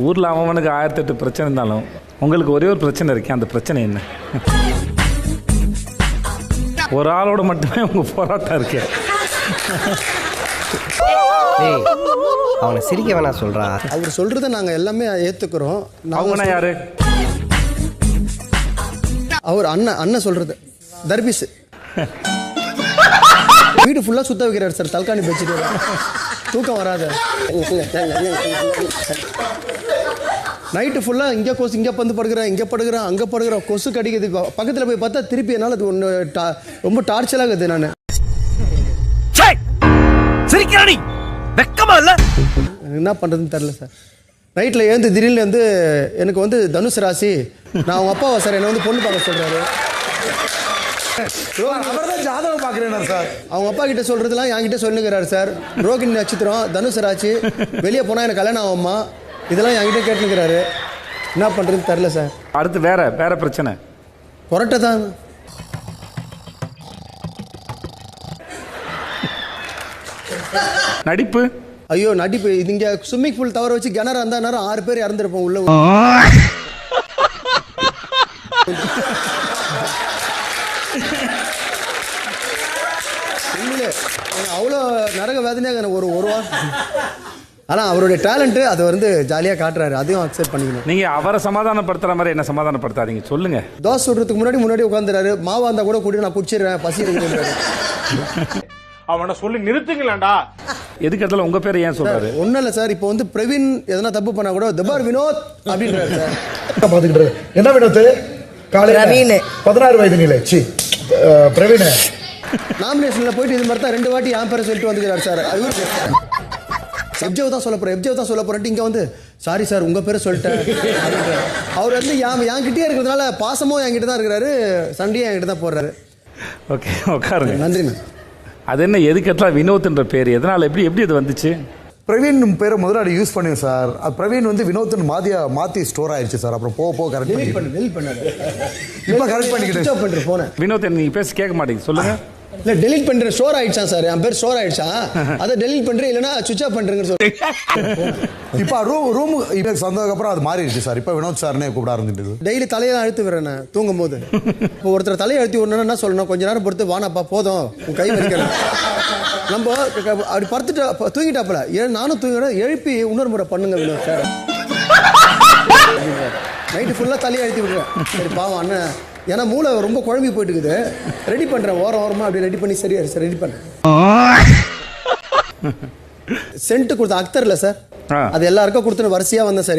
ஊரில் அவனுக்கு 1008 பிரச்சனை இருந்தாலும் உங்களுக்கு ஒரே ஒரு பிரச்சனை இருக்கே, அந்த பிரச்சனை என்ன? ஒரு ஆளோட மட்டுமே உங்க போராட்டம் இருக்கு. அவனை சிரிக்க வேணா சொல்றா. அவர் சொல்றதை நாங்கள் எல்லாமே ஏற்றுக்கிறோம். அவங்கனா யாரு? அவர் அண்ணன் சொல்றது தர்பீஸ். வீடு ஃபுல்லாக சுத்த வைக்கிறார் சார், தல்காணி வச்சுட்டு தூக்கம் வராது. நைட்டு ஃபுல்லாக இங்கே கொசு, இங்கே வந்து படுக்கிறேன், இங்கே படுக்கிறேன், அங்கே படுக்கிறேன், கொசு கடிக்குது. பக்கத்தில் போய் பார்த்தா திருப்பி என்னால் அது ஒன்று ரொம்ப டார்ச்சராகுது. நான் என்ன பண்ணுறதுன்னு தெரில சார். நைட்டில் எழுந்து திடீர்னு வந்து எனக்கு வந்து தனுசு ராசி, நான் அவங்க அப்பாவை சார் என்னை வந்து பொண்ணு பார்க்க சொல்கிறாரு. அவர்தான் ஜாதகம் பார்க்குறேன் சார். அவங்க அப்பா கிட்ட சொல்கிறதுலாம் என்கிட்ட சொல்லுங்கிறாரு சார். ரோகிணி நட்சத்திரம், தனுசு ராசி, வெளியே போனால் எனக்கு கல்யாணம் ஆகும்மா, இதெல்லாம் என்கிட்ட கேட்டுக்கிறாரு. என்ன பண்ணுறதுன்னு தெரில சார். அடுத்து வேற பிரச்சனை கொரட்டை தான். நடிப்பு. ஐயோ நடிப்பு, இது இங்கே ஸ்விம்மிங் பூல் தவற வச்சு கிணறு அந்த நேரம் 6 பேர் இறந்துருப்போம் உள்ள. அவ்வளோ நரக வேதனையாக எனக்கு ஒரு வாரம். ஆனால் அவருடைய டேலண்ட்டு அதை வந்து ஜாலியாக காட்டுறாரு, அதையும் அக்செப்ட் பண்ணிக்கணும். நீங்கள் அவரை சமாதானப்படுத்துகிற மாதிரி என்ன சமாதானப்படுத்தாதீங்க, சொல்லுங்கள். தோசை சுடுறதுக்கு முன்னாடி உட்காந்துறாரு. மாவா இருந்தால் கூட கூட்டி நான் பிடிச்சிடுறேன், பசி இருக்குன்றாரு. அவனை சொல்லி நிறுத்துங்களேன்டா. எதுக்கு இடத்துல உங்கள் பேரை ஏன் சொல்கிறாரு? ஒன்றும் இல்லை சார், இப்போ வந்து பிரவீன் எதனா தப்பு பண்ணால் கூட தபார் வினோத் அப்படின்றாரு சார். பார்த்துக்கிட்டு என்ன வினோத்? காலையில் 16 வயது நிலை பிரவீன் நாமினேஷனில் போயிட்டு இது மாதிரி தான் 2 வாட்டி என் பேரை சொல்லிட்டு வந்துக்கிறார் சார். எப்ஜேவ் தான் சொல்ல போகிறேன்ட்டு இங்கே வந்து சாரி சார் உங்கள் பேரை சொல்லிட்டேன். அவர் வந்து என்கிட்டயே இருக்கிறதுனால பாசமும் என்கிட்ட தான் இருக்கிறாரு, சண்டையும் என்கிட்ட தான் போடுறாரு. ஓகே, உட்காருங்க. நன்றி மேம். அது என்ன எதுக்கெல்லாம் வினோத்ன்ற பேர் எதனால் எப்படி அது வந்துச்சு? பிரவீன் பேரை முதல்ல யூஸ் பண்ணுங்க சார். அது பிரவீன் வந்து வினோத்னு மாற்றி ஸ்டோர் ஆயிடுச்சு சார். அப்புறம் போக கரெக்ட் பண்ணாரு. இப்போ கரெக்ட் பண்ணிக்கிட்டு போனேன். வினோத் நீங்கள் பேச கேட்க மாட்டேங்க, சொல்லுங்க. இல்லை டெலிட் பண்ணுறேன், ஸ்டோர் ஆயிடுச்சா சார், என் பேர் ஸ்டோர் ஆயிடுச்சா, அதை டெலிட் பண்ணுறேன், இல்லைன்னா சுவிச் ஆஃப் பண்ணுறேங்கன்னு சொல்லி. இப்போ ரூம் இப்போ வந்ததுக்கப்புறம் அது மாறிடுச்சு சார். இப்போ வினோத் சார்னே கூப்பிட ஆரம்பிச்சிட்டு டெய்லி தலையெல்லாம் அழுத்து விடுறேன் நான் தூங்கும் போது. இப்போ ஒருத்தர் தலையை அழுத்தி விடணும்னா என்ன சொல்லணும், கொஞ்ச நேரம் பொறுத்து வானாப்பா போதும் உன் கை வலிக்கணும். நம்ம அப்படி படுத்துட்டு தூங்கிட்டாப்பல நானும் தூங்கிடுறேன், எழுப்பி இன்னொரு முறை பண்ணுங்க வினோத் சார். நைட்டு ஃபுல்லாக தலையை அழுத்தி விடுறேன். சரி பாவம் அண்ணன், ஏன்னா மூளை ரொம்ப குழம்பி போயிட்டு இருக்குது, ரெடி பண்ணுறேன் ஓரமாக அப்படி ரெடி பண்ணி சரியா சார் ரெடி பண்ணுறேன். சென்ட் கொடுத்த அக்தர்ல சார், அது எல்லாருக்கும் கொடுத்துன்னு வரிசையாக வந்தேன் சார்.